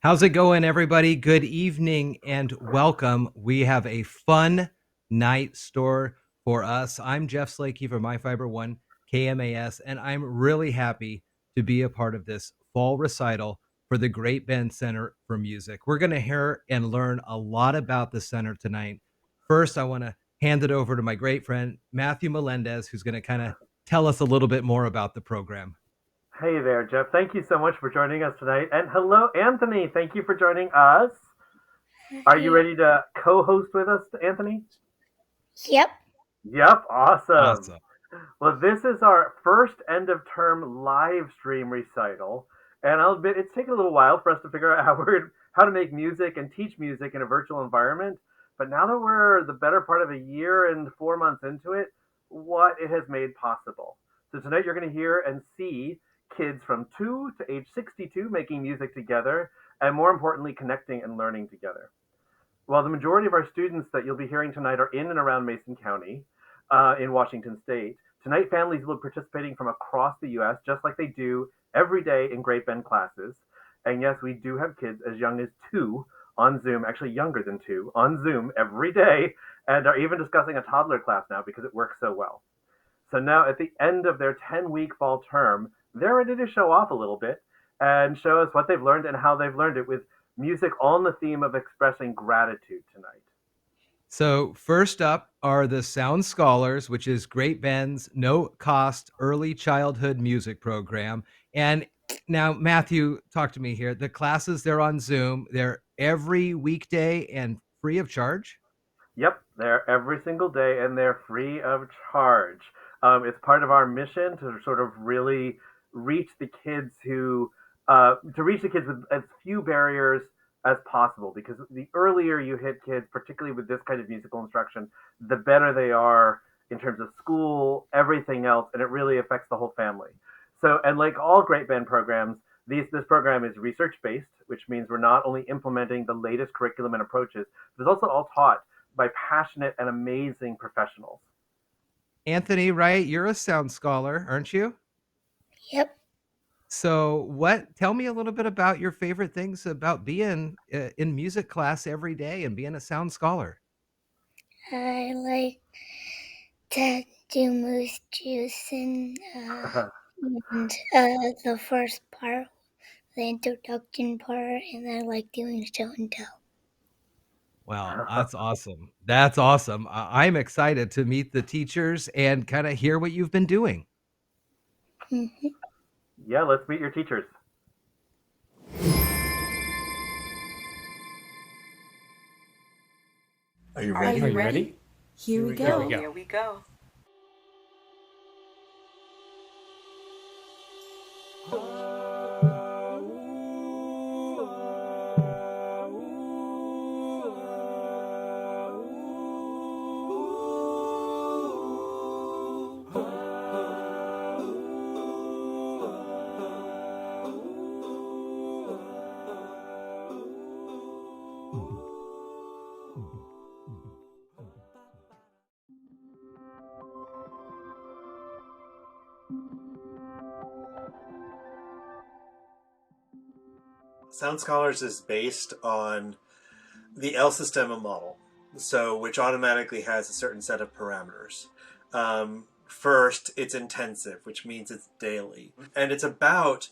How's it going, everybody? Good evening and welcome. We have a fun night store for us. I'm Jeff Slakey from iFiberone KMAS, and I'm really happy to be a part of this fall recital for the Great Bend Center for Music. We're going to hear and learn a lot about the center tonight. First, I want to hand it over to my great friend, Matthew Melendez, who's going to kind of tell us a little bit more about the program. Hey there, Jeff. Thank you so much for joining us tonight. And hello, Anthony. Thank you for joining us. Are you ready to co-host with us, Anthony? Yep. Yep, awesome. Awesome. Well, this is our first end of term live stream recital. And I'll admit it's taken a little while for us to figure out how to make music and teach music in a virtual environment. But now that we're the better part of a year and 4 months into it, what it has made possible. So tonight you're going to hear and see kids from 2 to age 62 making music together, and more importantly, connecting and learning together. While the majority of our students that you'll be hearing tonight are in and around Mason County in Washington State, tonight families will be participating from across the U.S. just like they do every day in Great Bend classes. And yes, we do have kids as young as 2 on Zoom, actually younger than 2, on Zoom every day, and are even discussing a toddler class now because it works so well. So now at the end of their 10-week fall term, they're ready to show off a little bit and show us what they've learned and how they've learned it with music on the theme of expressing gratitude tonight. So first up are the Sound Scholars, which is Great Bend's no-cost early childhood music program. And now, Matthew, talk to me here. The classes, they're on Zoom. They're every weekday and free of charge? Yep, they're every single day and they're free of charge. It's part of our mission to sort of really reach the kids with as few barriers as possible. Because the earlier you hit kids, particularly with this kind of musical instruction, the better they are in terms of school, everything else, and it really affects the whole family. So, and like all Great Bend programs, this program is research based, which means we're not only implementing the latest curriculum and approaches, but it's also all taught by passionate and amazing professionals. Anthony, right? You're a sound scholar, aren't you? Yep. So tell me a little bit about your favorite things about being in music class every day and being a sound scholar. I like to do moose juice and the first part, the introduction part, and I like doing show and tell. Well, that's awesome. That's awesome. I'm excited to meet the teachers and kind of hear what you've been doing. Mm-hmm. Yeah, let's meet your teachers. Are you ready? Here we go. Here we go. Sound Scholars is based on the L Sistema model, which automatically has a certain set of parameters. First, it's intensive, which means it's daily. And it's about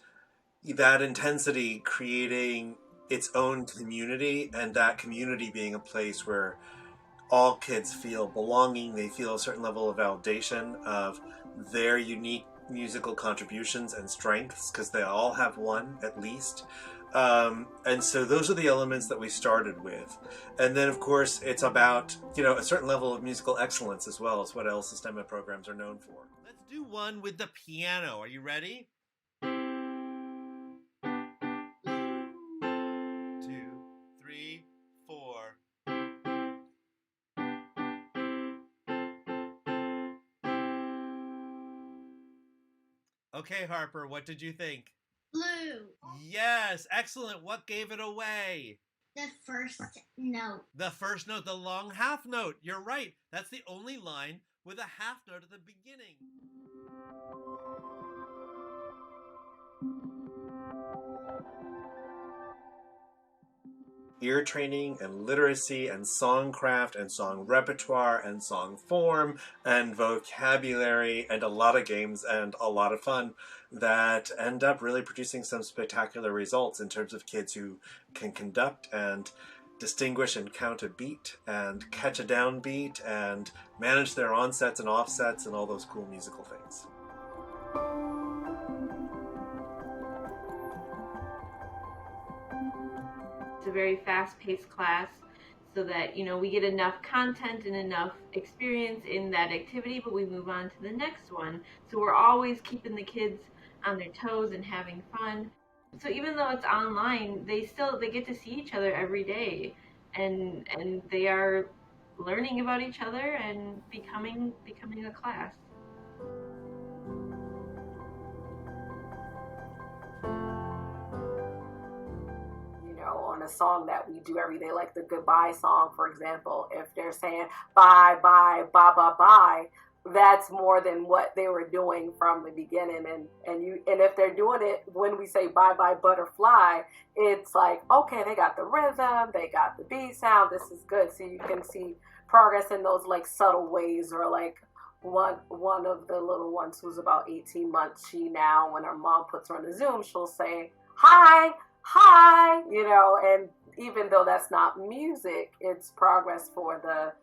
that intensity creating its own community, and that community being a place where all kids feel belonging, they feel a certain level of validation of their unique musical contributions and strengths, because they all have one at least. And so those are the elements that we started with. And then, of course, it's about, a certain level of musical excellence as well as what El Sistema programs are known for. Let's do one with the piano. Are you ready? 2, 3, 4. Okay, Harper, what did you think? Blue. Yes, excellent. What gave it away? The first note. The first note, the long half note. You're right. That's the only line with a half note at the beginning. ear training and literacy and songcraft and song repertoire and song form and vocabulary and a lot of games and a lot of fun that end up really producing some spectacular results in terms of kids who can conduct and distinguish and count a beat and catch a downbeat and manage their onsets and offsets and all those cool musical things. It's a very fast-paced class so that, we get enough content and enough experience in that activity, but we move on to the next one. So we're always keeping the kids on their toes and having fun. So even though it's online, they get to see each other every day, and they are learning about each other and becoming a class. On a song that we do every day, like the goodbye song, for example, if they're saying bye, bye, bye, bye, bye, that's more than what they were doing from the beginning. And if they're doing it when we say bye, bye, butterfly, it's like, okay, they got the rhythm, they got the beat sound, this is good. So you can see progress in those like subtle ways. Or like one of the little ones who's about 18 months, she now, when her mom puts her on the Zoom, she'll say, hi, and even though that's not music, it's progress for the,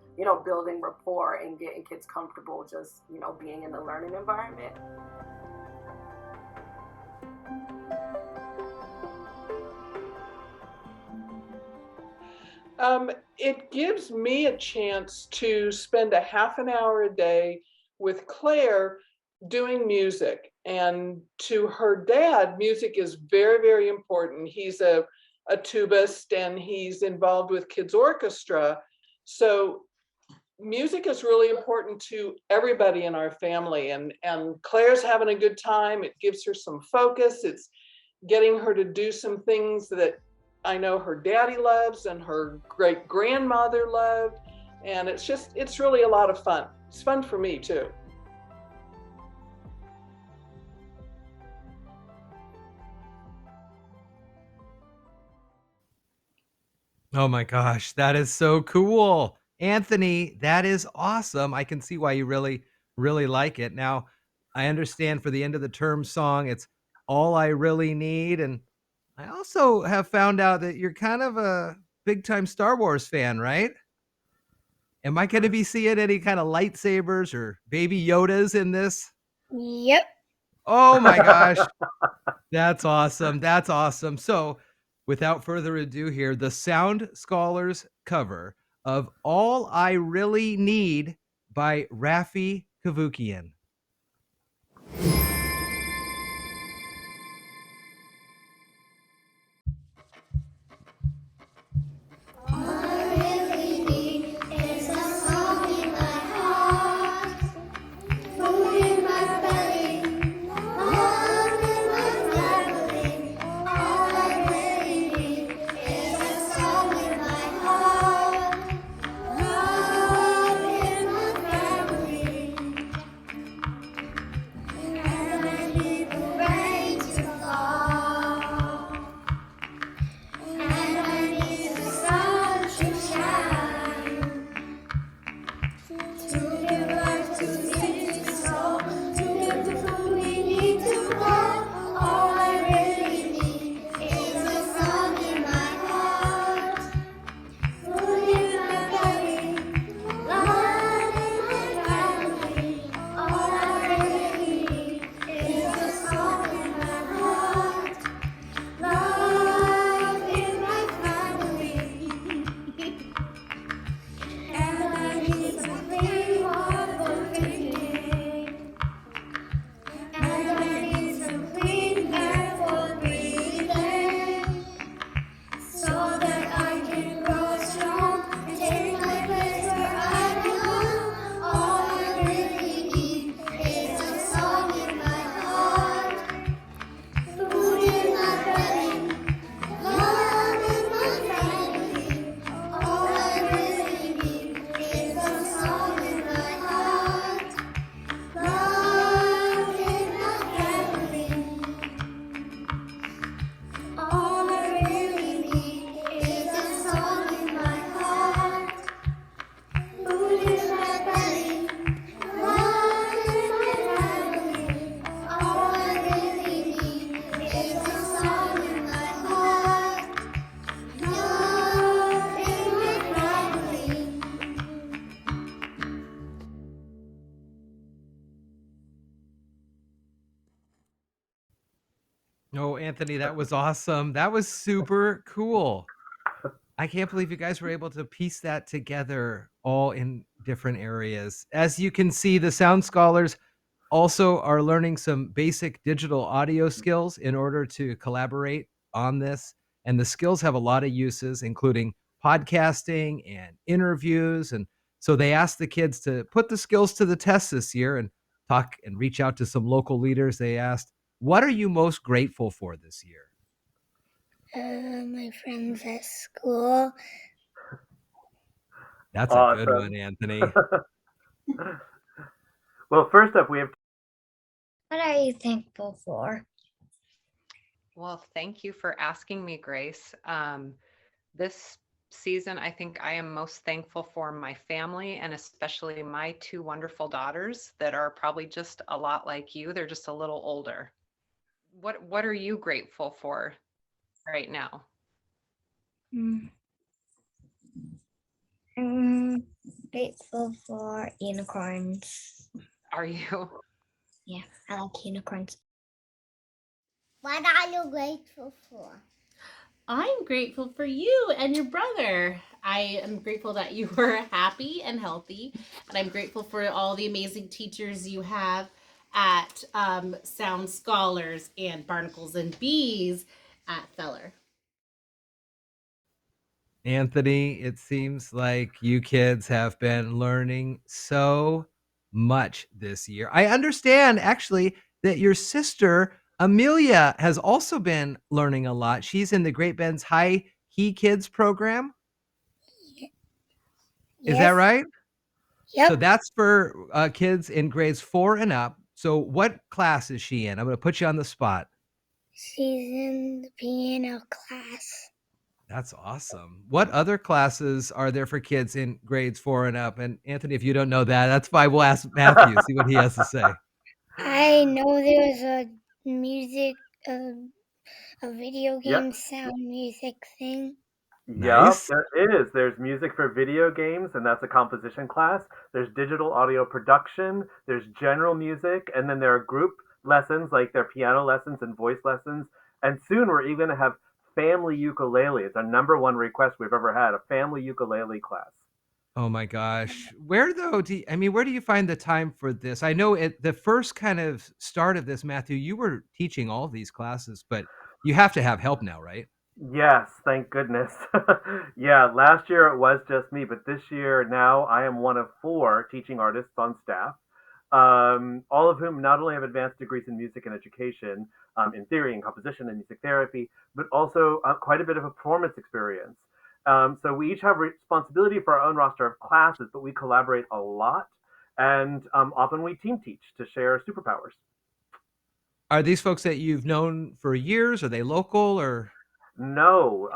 building rapport and getting kids comfortable just, being in the learning environment. It gives me a chance to spend a half an hour a day with Claire doing music. And to her dad, music is very, very important. He's a tubist and he's involved with kids orchestra. So music is really important to everybody in our family. And Claire's having a good time. It gives her some focus. It's getting her to do some things that I know her daddy loves and her great grandmother loved. And it's really a lot of fun. It's fun for me too. Oh my gosh, that is so cool. Anthony, that is awesome. I can see why you really, really like it. Now, I understand for the end of the term song, it's All I Really Need. And I also have found out that you're kind of a big time Star Wars fan, right? Am I going to be seeing any kind of lightsabers or baby Yodas in this? Yep. Oh my gosh. That's awesome. That's awesome. So, without further ado here, the Sound Scholars cover of All I Really Need by Rafi Kavukian. Oh, Anthony, that was awesome. That was super cool. I can't believe you guys were able to piece that together all in different areas. As you can see, the Sound Scholars also are learning some basic digital audio skills in order to collaborate on this. And the skills have a lot of uses, including podcasting and interviews. And so they asked the kids to put the skills to the test this year and talk and reach out to some local leaders. They asked, what are you most grateful for this year? My friends at school. That's a good one, Anthony. Well, first up, we have. What are you thankful for? Well, thank you for asking me, Grace. This season, I think I am most thankful for my family and especially my two wonderful daughters that are probably just a lot like you. They're just a little older. What are you grateful for right now? I'm grateful for unicorns. Are you? Yeah, I like unicorns. What are you grateful for? I'm grateful for you and your brother. I am grateful that you were happy and healthy, and I'm grateful for all the amazing teachers you have at Sound Scholars and Barnacles and Bees at Feller. Anthony, it seems like you kids have been learning so much this year. I understand actually that your sister Amelia has also been learning a lot. She's in the Great Bend's HighKey Kids program. Is that right? Yep. So that's for kids in grades 4 and up. So what class is she in? I'm going to put you on the spot. She's in the piano class. That's awesome. What other classes are there for kids in grades 4 and up? And Anthony, if you don't know that, that's fine. We'll ask Matthew, see what he has to say. I know there's a music, a video game sound music thing. Nice. Yep, there is. There's music for video games, and that's a composition class. There's digital audio production. There's general music, and then there are group lessons, like their piano lessons and voice lessons. And soon we're even going to have family ukulele. It's our number one request we've ever had, a family ukulele class. Oh my gosh. Where though where do you find the time for this? I know at the first kind of start of this, Matthew, you were teaching all of these classes, but you have to have help now, right? Yes, thank goodness. Yeah, last year it was just me, but this year now I am one of 4 teaching artists on staff, all of whom not only have advanced degrees in music and education, in theory and composition and music therapy, but also quite a bit of a performance experience. So we each have responsibility for our own roster of classes, but we collaborate a lot, and often we team teach to share superpowers. Are these folks that you've known for years? Are they local or? No,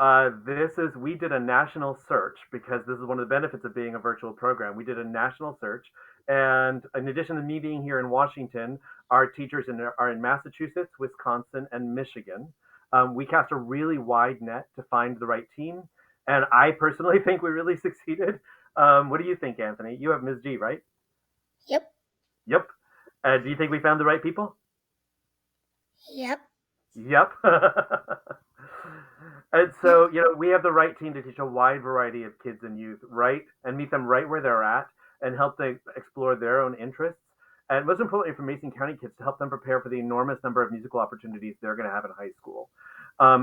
we did a national search because this is one of the benefits of being a virtual program. We did a national search, and in addition to me being here in Washington, our teachers are in Massachusetts, Wisconsin, and Michigan. We cast a really wide net to find the right team, and I personally think we really succeeded. What do you think, Anthony? You have Ms. G, right? Yep. Yep. Do you think we found the right people? Yep. Yep. And so, we have the right team to teach a wide variety of kids and youth, right? And meet them right where they're at and help them explore their own interests. And most importantly for Mason County kids, to help them prepare for the enormous number of musical opportunities they're going to have in high school.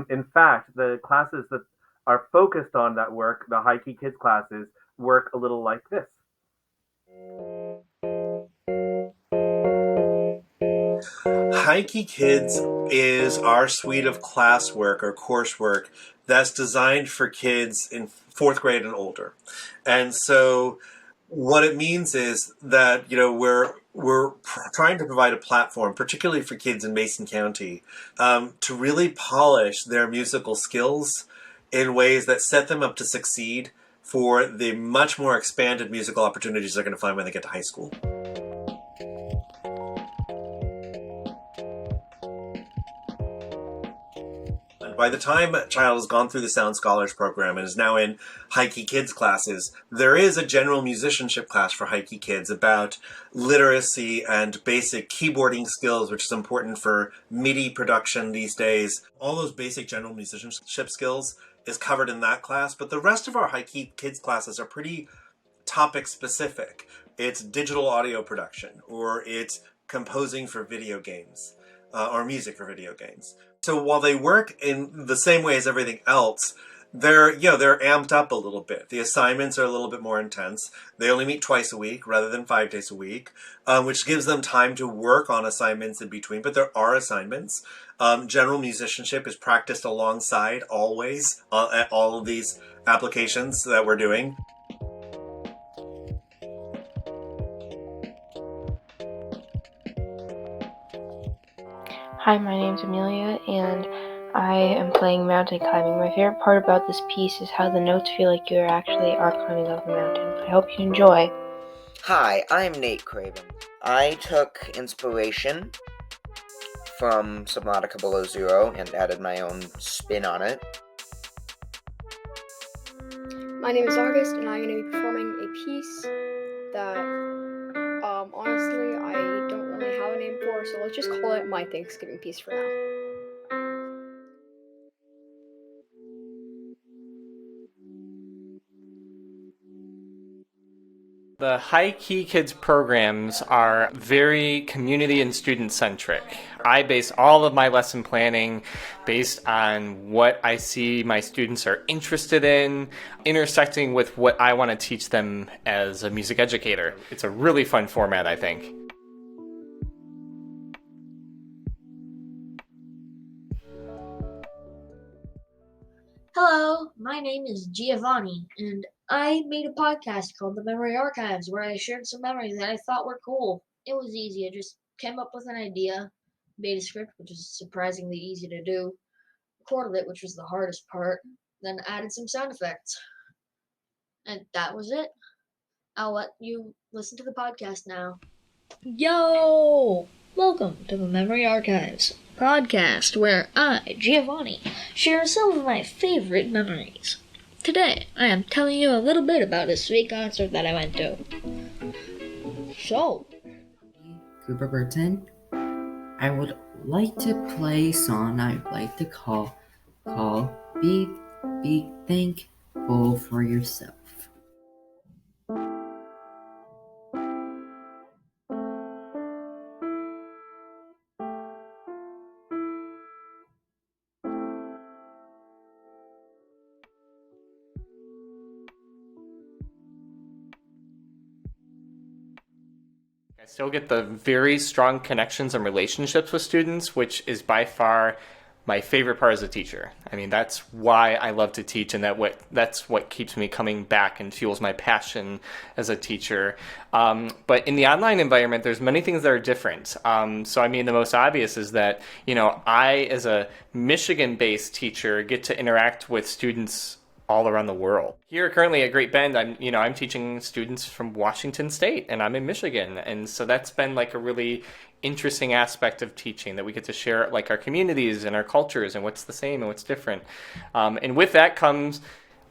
In fact, the classes that are focused on that work, the HighKey Kids classes, work a little like this. HighKey Kids is our suite of classwork or coursework that's designed for kids in 4th grade and older. And so what it means is that, we're trying to provide a platform, particularly for kids in Mason County, to really polish their musical skills in ways that set them up to succeed for the much more expanded musical opportunities they're going to find when they get to high school. by the time a child has gone through the Sound Scholars program and is now in HighKey Kids classes, there is a general musicianship class for HighKey Kids about literacy and basic keyboarding skills, which is important for MIDI production these days. All those basic general musicianship skills is covered in that class, but the rest of our HighKey Kids classes are pretty topic specific. It's digital audio production, or it's composing for video games, or music for video games. So while they work in the same way as everything else, they're amped up a little bit. The assignments are a little bit more intense. They only meet twice a week rather than 5 days a week, which gives them time to work on assignments in between. But there are assignments. General musicianship is practiced alongside always at all of these applications that we're doing. Hi, my name's Amelia, and I am playing mountain climbing. My favorite part about this piece is how the notes feel like you actually are climbing up a mountain. I hope you enjoy. Hi, I'm Nate Craven. I took inspiration from Subnautica Below Zero and added my own spin on it. My name is August, and I'm going to be performing a piece that honestly, I don't really have a name for, so let's just call it my Thanksgiving piece for now. The HighKey Kids programs are very community and student centric. I base all of my lesson planning based on what I see my students are interested in, intersecting with what I want to teach them as a music educator. It's a really fun format, I think. Hello, my name is Giovanni, and I made a podcast called The Memory Archives where I shared some memories that I thought were cool. It was easy. I just came up with an idea, made a script, which is surprisingly easy to do, recorded it, which was the hardest part, then added some sound effects. And that was it. I'll let you listen to the podcast now. Yo! Welcome to the Memory Archives podcast where I, Giovanni, share some of my favorite memories. Today, I am telling you a little bit about a sweet concert that I went to. So, Cooper Burton, I would like to play a song I'd like to call Be Thankful for Yourself. I still get the very strong connections and relationships with students, which is by far my favorite part as a teacher. I mean, that's why I love to teach, and that's what keeps me coming back and fuels my passion as a teacher. But in the online environment, there's many things that are different. So I mean, the most obvious is that, I, as a Michigan-based teacher, get to interact with students all around the world. Here currently at Great Bend, I'm teaching students from Washington State, and I'm in Michigan. And so that's been like a really interesting aspect of teaching, that we get to share like our communities and our cultures and what's the same and what's different. And with that comes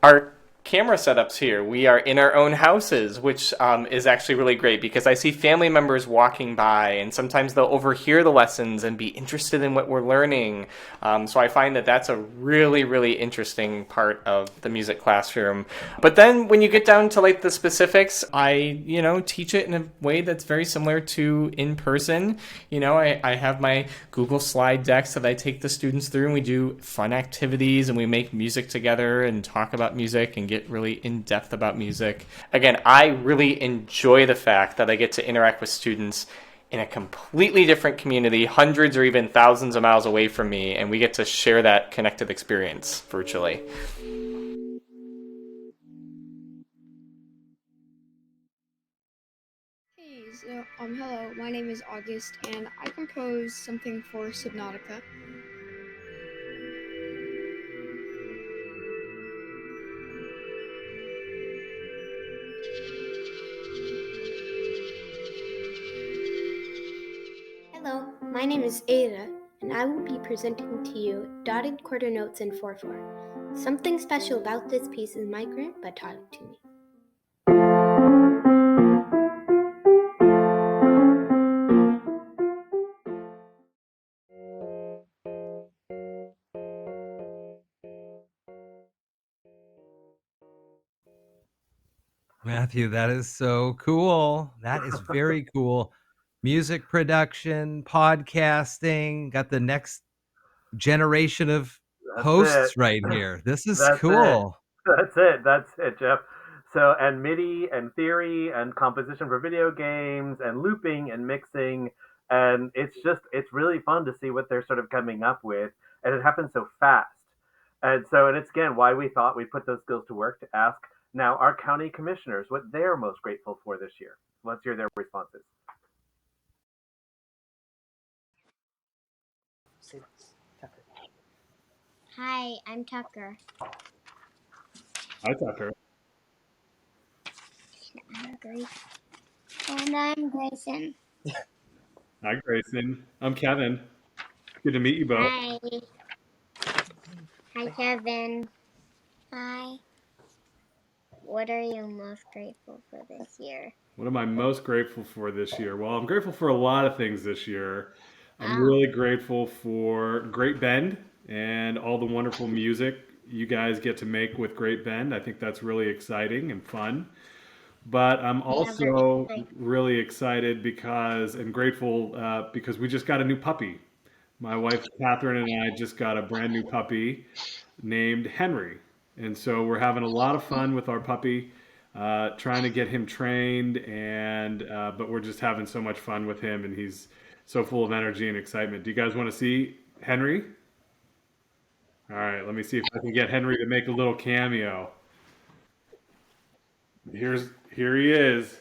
our camera setups here. We are in our own houses, which is actually really great because I see family members walking by, and sometimes they'll overhear the lessons and be interested in what we're learning. So I find that that's a really, really interesting part of the music classroom. But then when you get down to like the specifics, I, teach it in a way that's very similar to in person. I have my Google slide decks that I take the students through, and we do fun activities, and we make music together and talk about music and get really in-depth about music. Again, I really enjoy the fact that I get to interact with students in a completely different community, hundreds or even thousands of miles away from me, and we get to share that connected experience virtually. Hey, so, hello, my name is August, and I composed something for Subnautica. Hello, my name is Ada, and I will be presenting to you Dotted Quarter Notes in 4/4. Something special about this piece is my grandpa taught it to me. Matthew, that is so cool. That is very cool. Music production, podcasting, got the next generation of That's hosts it. right here. This is That's it. cool. That's it, Jeff. So, and MIDI and theory and composition for video games and looping and mixing. And it's really fun to see what they're sort of coming up with. And it happens so fast. And so, and it's again why we thought we'd put those skills to work to ask now our county commissioners what they're most grateful for this year. Let's hear their responses. Hi, I'm Tucker. Hi, Tucker. I'm Grace. And I'm Grayson. Hi, Grayson. I'm Kevin. Good to meet you both. Hi. Hi, Kevin. Hi. What are you most grateful for this year? What am I most grateful for this year? Well, I'm grateful for a lot of things this year. I'm really grateful for Great Bend and all the wonderful music you guys get to make with Great Bend. I think that's really exciting and fun. But I'm also really excited and grateful because we just got a new puppy. My wife Catherine and I just got a brand new puppy named Henry. And so we're having a lot of fun with our puppy, trying to get him trained, but we're just having so much fun with him, and he's so full of energy and excitement. Do you guys want to see Henry? All right, let me see if I can get Henry to make a little cameo. Here he is.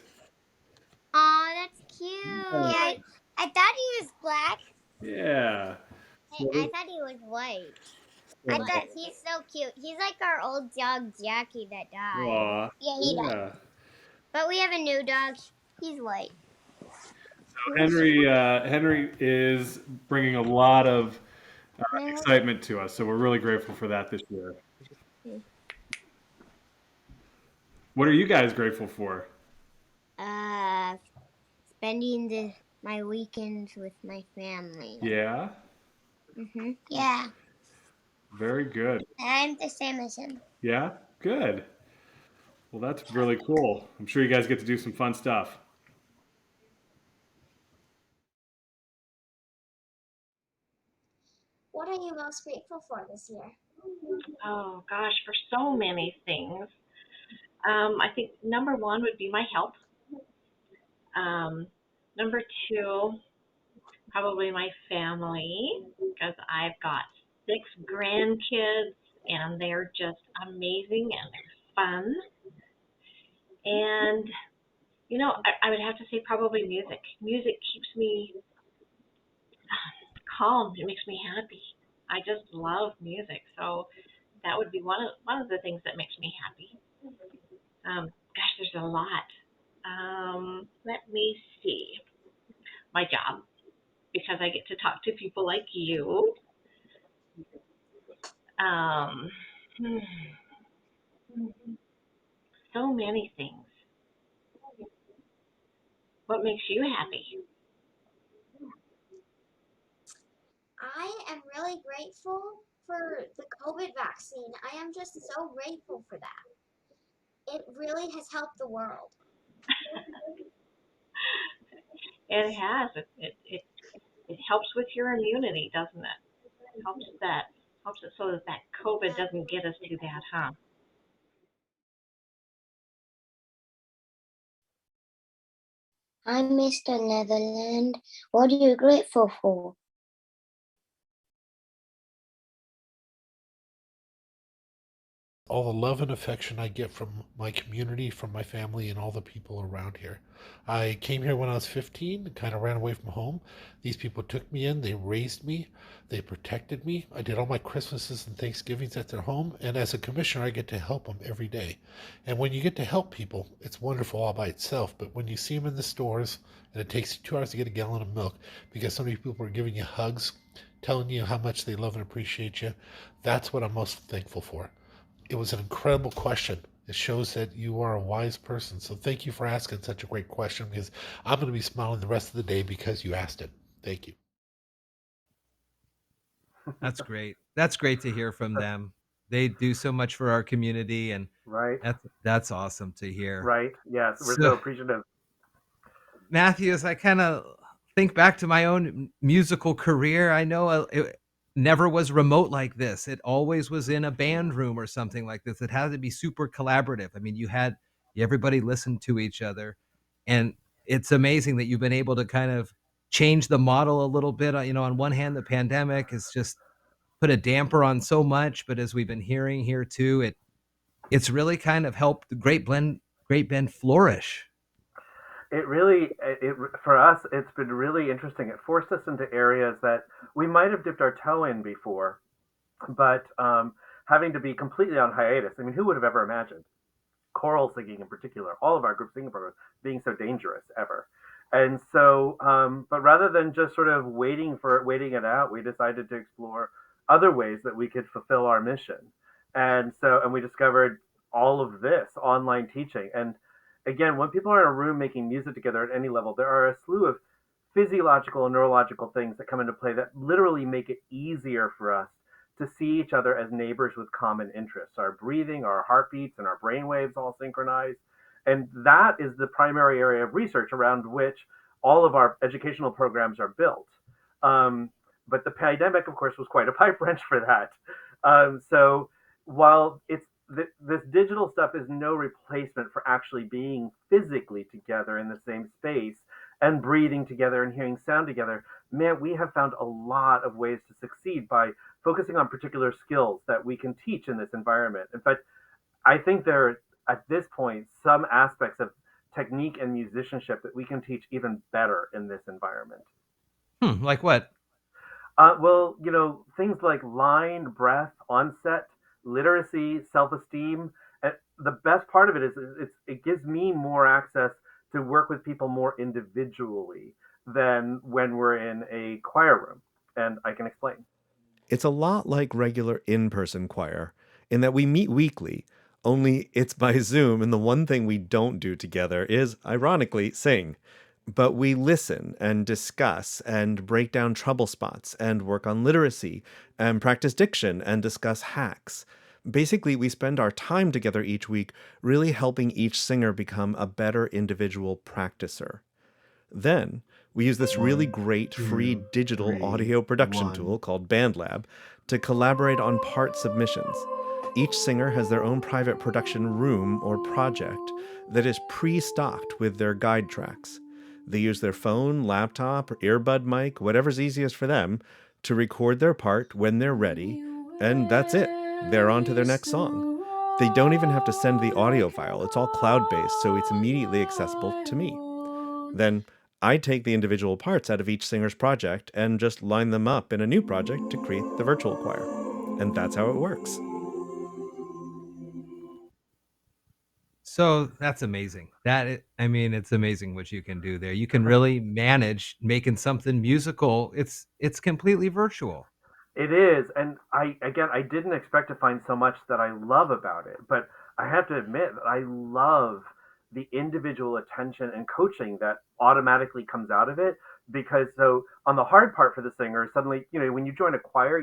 Aw, that's cute. Yeah, I thought he was black. Yeah. I thought he was white. I thought he's so cute. He's like our old dog Jackie that died. Aw. Yeah, he died. But we have a new dog. He's white. So Henry is bringing a lot of excitement to us. So we're really grateful for that this year. What are you guys grateful for? Spending my weekends with my family. Yeah? Yeah. Very good. I'm the same as him. Yeah? Good. Well, that's really cool. I'm sure you guys get to do some fun stuff. What are you most grateful for this year? Oh gosh, for so many things. I think number one would be my health. Number two, probably my family, because I've got 6 grandkids and they're just amazing and they're fun. And, you know, I would have to say probably music. Music keeps me calm. It makes me happy. I just love music. So that would be one of the things that makes me happy. Gosh, there's a lot. Let me see. My job, because I get to talk to people like you. So many things. What makes you happy? I am really grateful for the COVID vaccine. I am just so grateful for that. It really has helped the world. It has. It helps with your immunity, doesn't it? Helps it so that COVID doesn't get us too bad, huh? I'm Mr. Neatherlin. What are you grateful for? All the love and affection I get from my community, from my family, and all the people around here. I came here when I was 15, kind of ran away from home. These people took me in, they raised me, they protected me. I did all my Christmases and Thanksgivings at their home, and as a commissioner, I get to help them every day. And when you get to help people, it's wonderful all by itself, but when you see them in the stores, and it takes you 2 hours to get a gallon of milk, because so many people are giving you hugs, telling you how much they love and appreciate you. That's what I'm most thankful for. It was an incredible question. It shows that you are a wise person. So thank you for asking such a great question, because I'm going to be smiling the rest of the day because you asked it. Thank you. That's great. That's great to hear from them. They do so much for our community, and Right. that's awesome to hear. Right. Yes, we're so So, appreciative. Matthew, as I kind of think back to my own musical career, I know it never was remote like this. It always was in a band room or something like this. It had to be super collaborative. I mean, everybody listened to each other, and it's amazing that you've been able to kind of change the model a little bit. On one hand, the pandemic has just put a damper on so much, but as we've been hearing here too, it's really kind of helped the Great Bend flourish. It really, for us, it's been really interesting. It forced us into areas that we might have dipped our toe in before, but having to be completely on hiatus. I mean, who would have ever imagined choral singing in particular, all of our group singing programs being so dangerous ever? And so, but rather than just sort of waiting it out, we decided to explore other ways that we could fulfill our mission. And we discovered all of this online teaching. And again, when people are in a room making music together at any level, there are a slew of physiological and neurological things that come into play that literally make it easier for us to see each other as neighbors with common interests. Our breathing, our heartbeats, and our brain waves all synchronize. And that is the primary area of research around which all of our educational programs are built. But the pandemic, of course, was quite a pipe wrench for that. So while this digital stuff is no replacement for actually being physically together in the same space and breathing together and hearing sound together, man, we have found a lot of ways to succeed by focusing on particular skills that we can teach in this environment. In fact, I think there are, at this point, some aspects of technique and musicianship that we can teach even better in this environment. Like what? Well, things like line, breath, onset, literacy, self-esteem. And the best part of it is it gives me more access to work with people more individually than when we're in a choir room. And I can explain. It's a lot like regular in-person choir in that we meet weekly, only it's by Zoom, and the one thing we don't do together is, ironically, sing. But we listen and discuss and break down trouble spots and work on literacy and practice diction and discuss hacks. Basically, we spend our time together each week really helping each singer become a better individual practicer. Then, we use this really great free digital audio production tool called BandLab to collaborate on part submissions. Each singer has their own private production room or project that is pre-stocked with their guide tracks. They use their phone, laptop, or earbud mic, whatever's easiest for them, to record their part when they're ready, and that's it. They're on to their next song. They don't even have to send the audio file. It's all cloud-based, so it's immediately accessible to me. Then I take the individual parts out of each singer's project and just line them up in a new project to create the virtual choir. And that's how it works. So that's amazing. It's amazing what you can do there. You can really manage making something musical. It's completely virtual. It is, and I didn't expect to find so much that I love about it, but I have to admit that I love the individual attention and coaching that automatically comes out of it. Because so on the hard part for the singer, suddenly, when you join a choir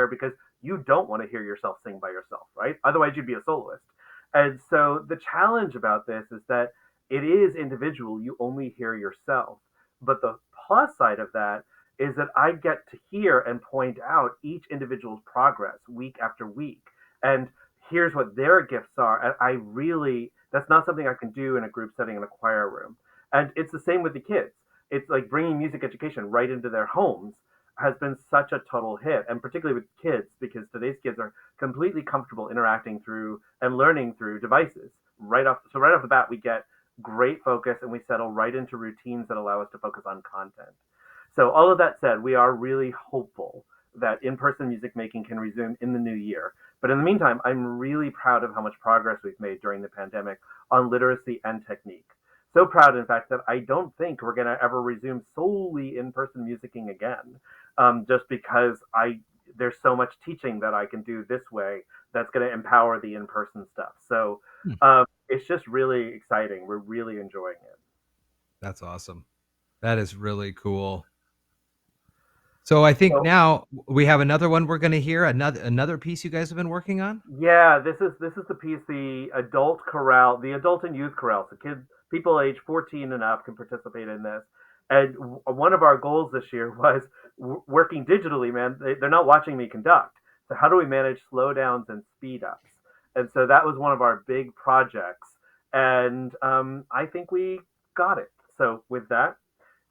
because you don't want to hear yourself sing by yourself, right? Otherwise, you'd be a soloist. And so the challenge about this is that it is individual. You only hear yourself. But the plus side of that is that I get to hear and point out each individual's progress week after week. And here's what their gifts are. And that's not something I can do in a group setting in a choir room. And it's the same with the kids. It's like bringing music education right into their homes has been such a total hit, and particularly with kids, because today's kids are completely comfortable interacting through and learning through devices. Right off the bat, we get great focus, and we settle right into routines that allow us to focus on content. So all of that said, we are really hopeful that in-person music making can resume in the new year. But in the meantime, I'm really proud of how much progress we've made during the pandemic on literacy and technique. so proud, in fact, that I don't think we're going to ever resume solely in-person musicking again, just because there's so much teaching that I can do this way that's going to empower the in-person stuff. So it's just really exciting. We're really enjoying it. That's awesome. That is really cool. So I think now we have another one we're going to hear, another piece you guys have been working on. Yeah, this is the piece, the adult chorale, the adult and youth chorale. So people age 14 and up can participate in this. And one of our goals this year was working digitally, man. They're not watching me conduct. So how do we manage slowdowns and speed ups? And so that was one of our big projects. And I think we got it. So with that,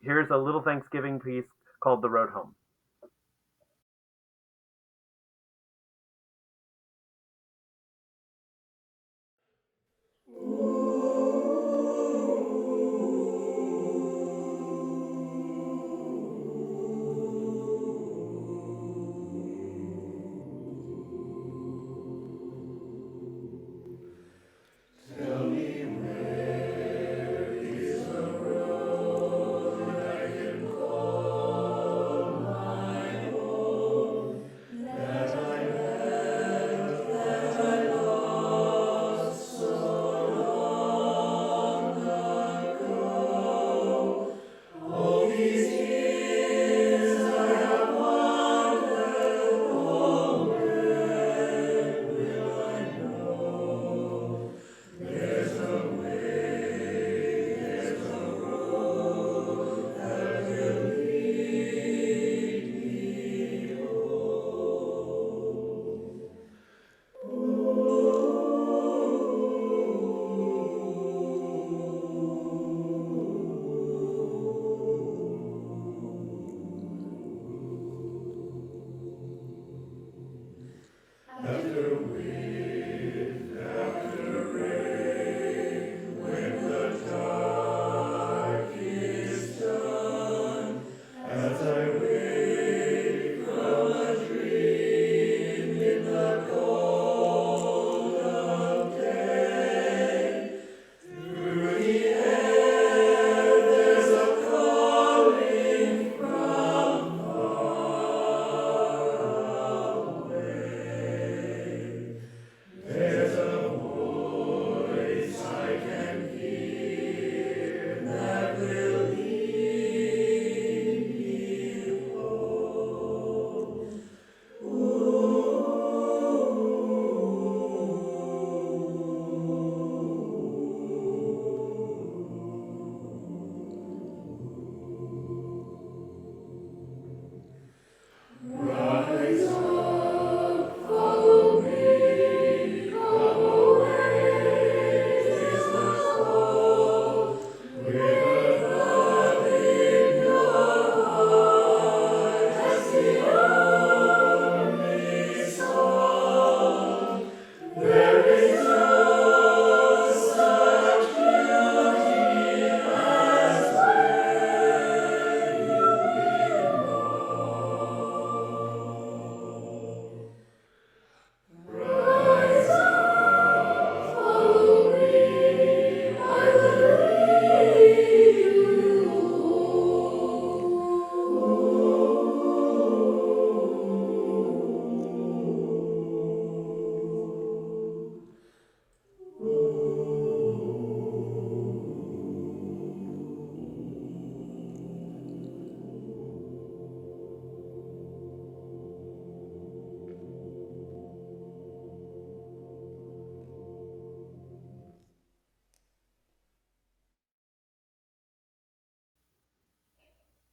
here's a little Thanksgiving piece called The Road Home.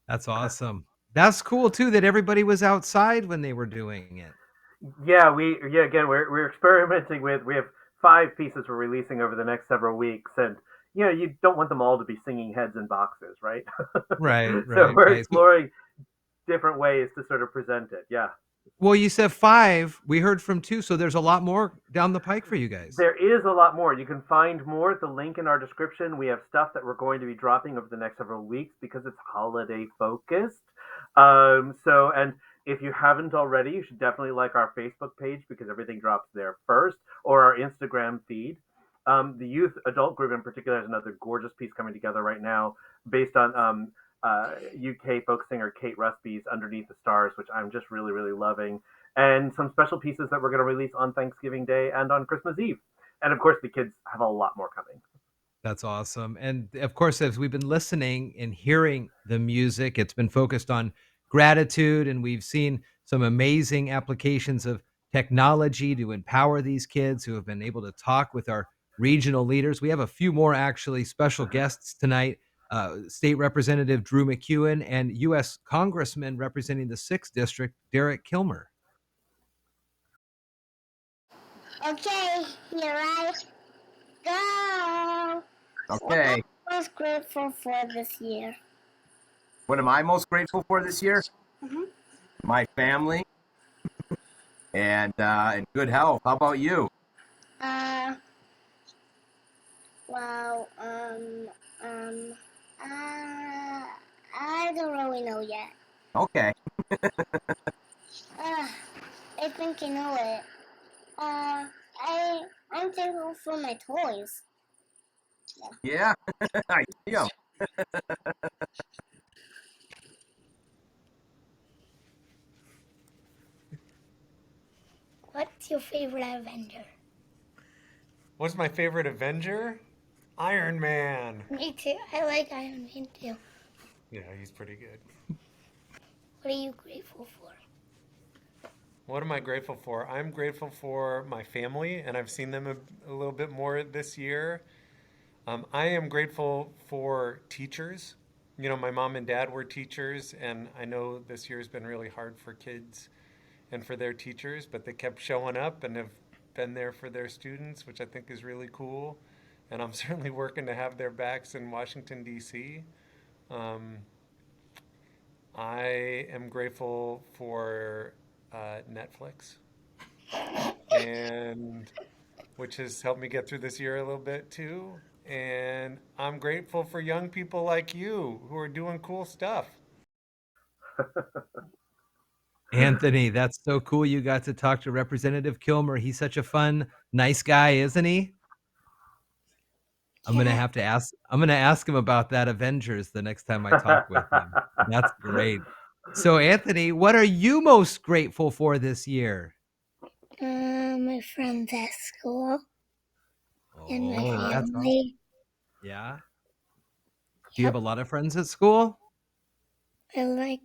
That's awesome. That's cool too that everybody was outside when they were doing it. Yeah, again we're experimenting with. We have 5 pieces we're releasing over the next several weeks, and you don't want them all to be singing heads in boxes, right? Right. So we're exploring different ways to sort of present it. Yeah. Well, you said 5. We heard from 2, so there's a lot more down the pike for you guys. There is a lot more. You can find more at the link in our description. We have stuff that we're going to be dropping over the next several weeks because it's holiday focused. And if you haven't already, you should definitely like our Facebook page because everything drops there first, or our Instagram feed. The youth adult group in particular has another gorgeous piece coming together right now based on UK folk singer Kate Rusby's Underneath the Stars, which I'm just really, really loving. And some special pieces that we're going to release on Thanksgiving Day and on Christmas Eve. And of course, the kids have a lot more coming. That's awesome. And of course, as we've been listening and hearing the music, it's been focused on gratitude, and we've seen some amazing applications of technology to empower these kids who have been able to talk with our regional leaders. We have a few more actually special guests tonight. State Representative Drew MacEwen and U.S. Congressman representing the 6th District, Derek Kilmer. Okay, here I go. Okay. What am I most grateful for this year? What am I most grateful for this year? Mm-hmm. My family and good health. How about you? Well, I don't really know yet. Okay. I think you know it. I'm thankful for my toys. Yeah, I see 'em. What's your favorite Avenger? What's my favorite Avenger? Iron Man. Me too. I like Iron Man too. Yeah, he's pretty good. What are you grateful for? What am I grateful for? I'm grateful for my family, and I've seen them a little bit more this year. I am grateful for teachers. You know, my mom and dad were teachers, and I know this year has been really hard for kids and for their teachers, but they kept showing up and have been there for their students, which I think is really cool. And I'm certainly working to have their backs in Washington, D.C. I am grateful for Netflix, and which has helped me get through this year a little bit too. And I'm grateful for young people like you who are doing cool stuff. Anthony, that's so cool you got to talk to Representative Kilmer. He's such a fun, nice guy, isn't he? I'm gonna ask him about that Avengers the next time I talk with him. That's great. So Anthony, what are you most grateful for this year? My friends at school and my Oh, that's awesome. family. Yeah. Do you have a lot of friends at school? I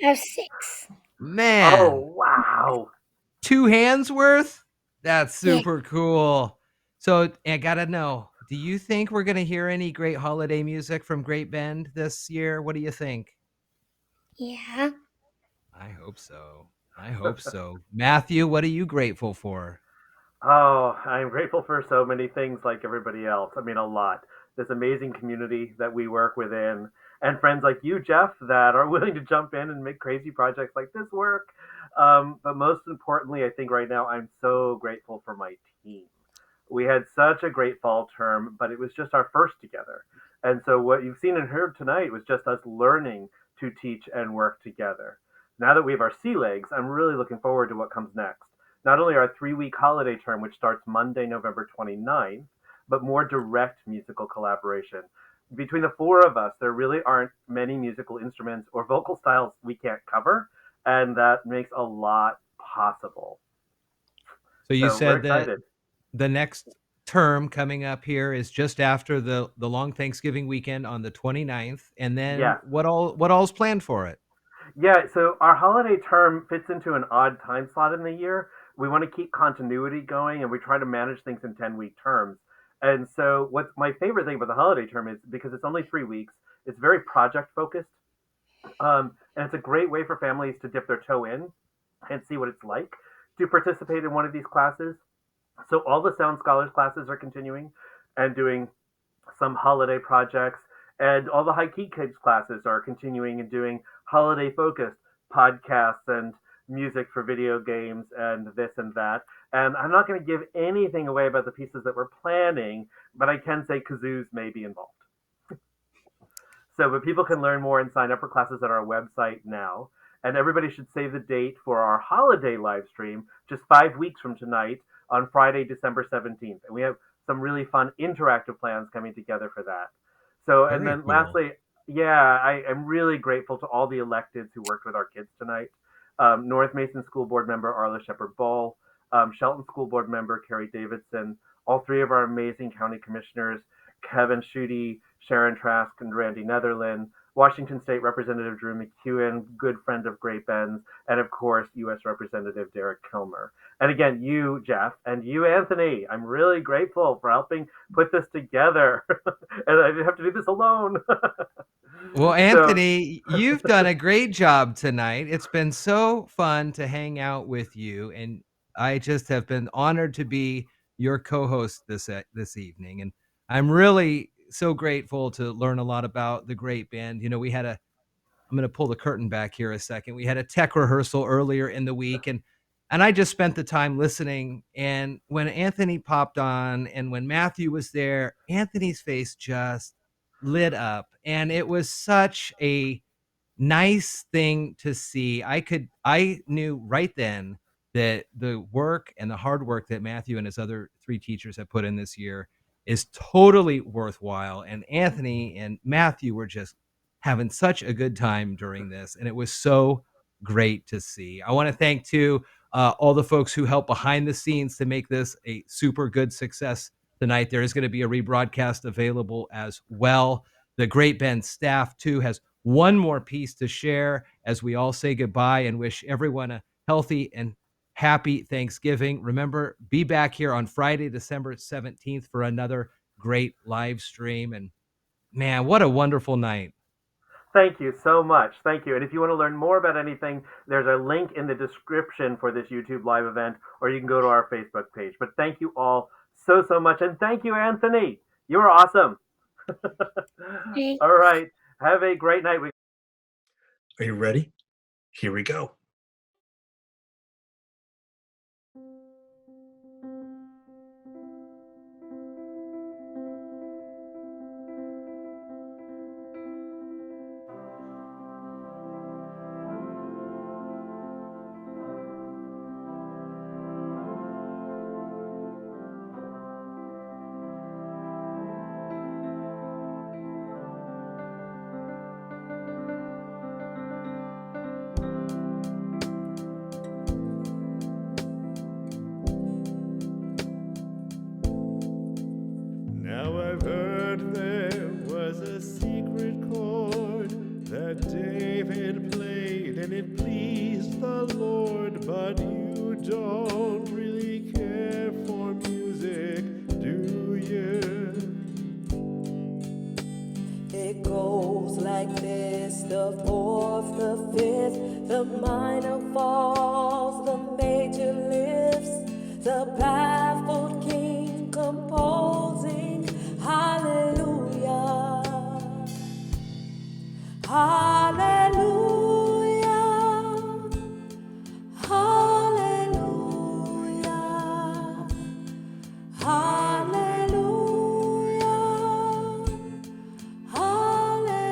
have 6. Man. Oh, wow. 2 hands worth? That's super cool. So I gotta know, do you think we're gonna hear any great holiday music from Great Bend this year? What do you think? Yeah. I hope so. I hope so. Matthew, what are you grateful for? Oh, I'm grateful for so many things like everybody else. I mean, a lot. This amazing community that we work within, and friends like you, Jeff, that are willing to jump in and make crazy projects like this work. But most importantly, I think right now I'm so grateful for my team. We had such a great fall term, but it was just our first together. And so what you've seen and heard tonight was just us learning to teach and work together. Now that we have our sea legs, I'm really looking forward to what comes next. Not only our 3-week holiday term, which starts Monday, November 29th, but more direct musical collaboration. Between the 4 of us, there really aren't many musical instruments or vocal styles we can't cover, and that makes a lot possible. So you we're said that excited. the next term coming up here is just after the long Thanksgiving weekend on the 29th, and then Yeah. what all's planned for it? Yeah, so our holiday term fits into an odd time slot in the year. We want to keep continuity going, and we try to manage things in 10-week terms. And so, what's my favorite thing about the holiday term is because it's only 3 weeks, it's very project focused. And it's a great way for families to dip their toe in and see what it's like to participate in one of these classes. So, all the Sound Scholars classes are continuing and doing some holiday projects, and all the HighKey Kids classes are continuing and doing holiday focused podcasts and music for video games and this and that. And I'm not going to give anything away about the pieces that we're planning, but I can say kazoos may be involved. But people can learn more and sign up for classes at our website now. And everybody should save the date for our holiday live stream just 5 weeks from tonight on Friday, December 17th. And we have some really fun interactive plans coming together for that. So, and Very then cool. lastly, I am really grateful to all the electeds who worked with our kids tonight. North Mason School Board member Arla Shephard Ball, Shelton School Board member Keri Davidson, all three of our amazing county commissioners, Kevin Shutty, Sharon Trask, and Randy Neatherlin, Washington State Representative Drew MacEwen, good friend of Great Bend's, and of course, U.S. Representative Derek Kilmer. And again, you, Jeff, and you, Anthony, I'm really grateful for helping put this together. And I didn't have to do this alone. Well, Anthony, you've done a great job tonight. It's been so fun to hang out with you, and I just have been honored to be your co-host this evening. And I'm really so grateful to learn a lot about the great band. You know, I'm going to pull the curtain back here a second. We had a tech rehearsal earlier in the week, and I just spent the time listening. And when Anthony popped on and when Matthew was there, Anthony's face just lit up, and it was such a nice thing to see. I knew right then that the work and the hard work that Matthew and his other three teachers have put in this year is totally worthwhile. And Anthony and Matthew were just having such a good time during this, and it was so great to see. I want to thank too all the folks who helped behind the scenes to make this a super good success tonight. There is going to be a rebroadcast available as well. The Great Bend staff too has one more piece to share as we all say goodbye and wish everyone a healthy and happy Thanksgiving. Remember, be back here on Friday, December 17th for another great live stream. And man, what a wonderful night. Thank you so much. Thank you. And if you want to learn more about anything, there's a link in the description for this YouTube live event, or you can go to our Facebook page. But thank you all so much. And thank you, Anthony. You were awesome. All right. Have a great night. Are you ready? Here we go. Now I've heard there was a secret chord that David played and it pleased the Lord, but you don't really care for music, do you? It goes like this: the fourth, the fifth, the minor falls, the major lifts, the baffled king composing hallelujah, hallelujah, hallelujah, hallelujah, hallelujah.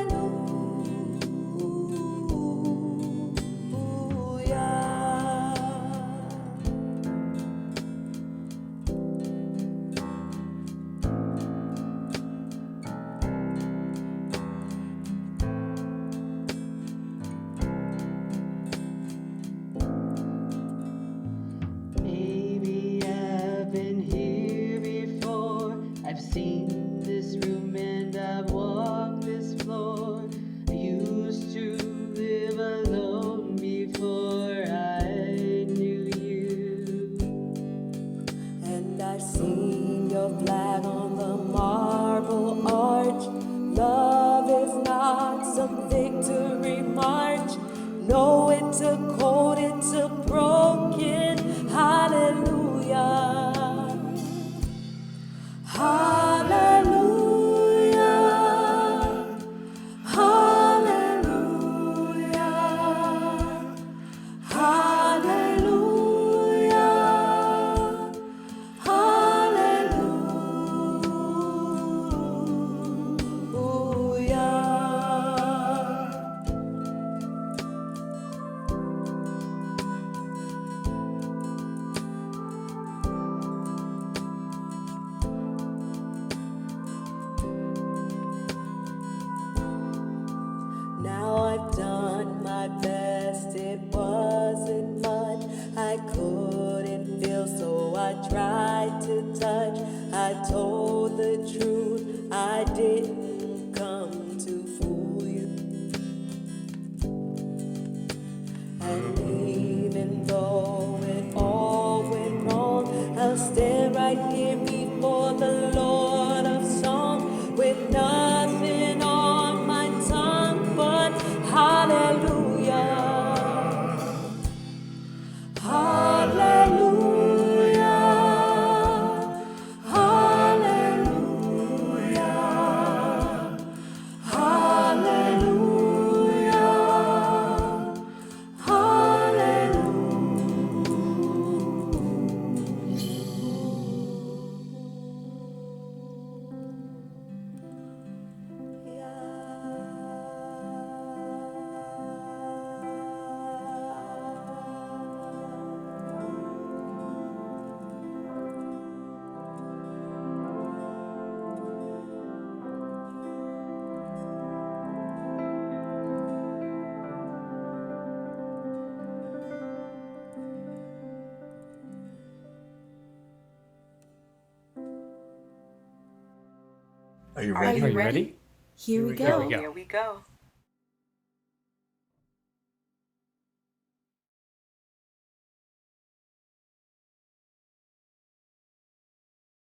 tried to touch. I told the truth, I didn't come to fool you. And even though it all went wrong, I'll stand right here before the Lord of song with nothing on my tongue but hallelujah. Hallelujah. Hallelujah. Hallelujah. Are you Are ready? you ready? Here we go. Here we go. Here we go.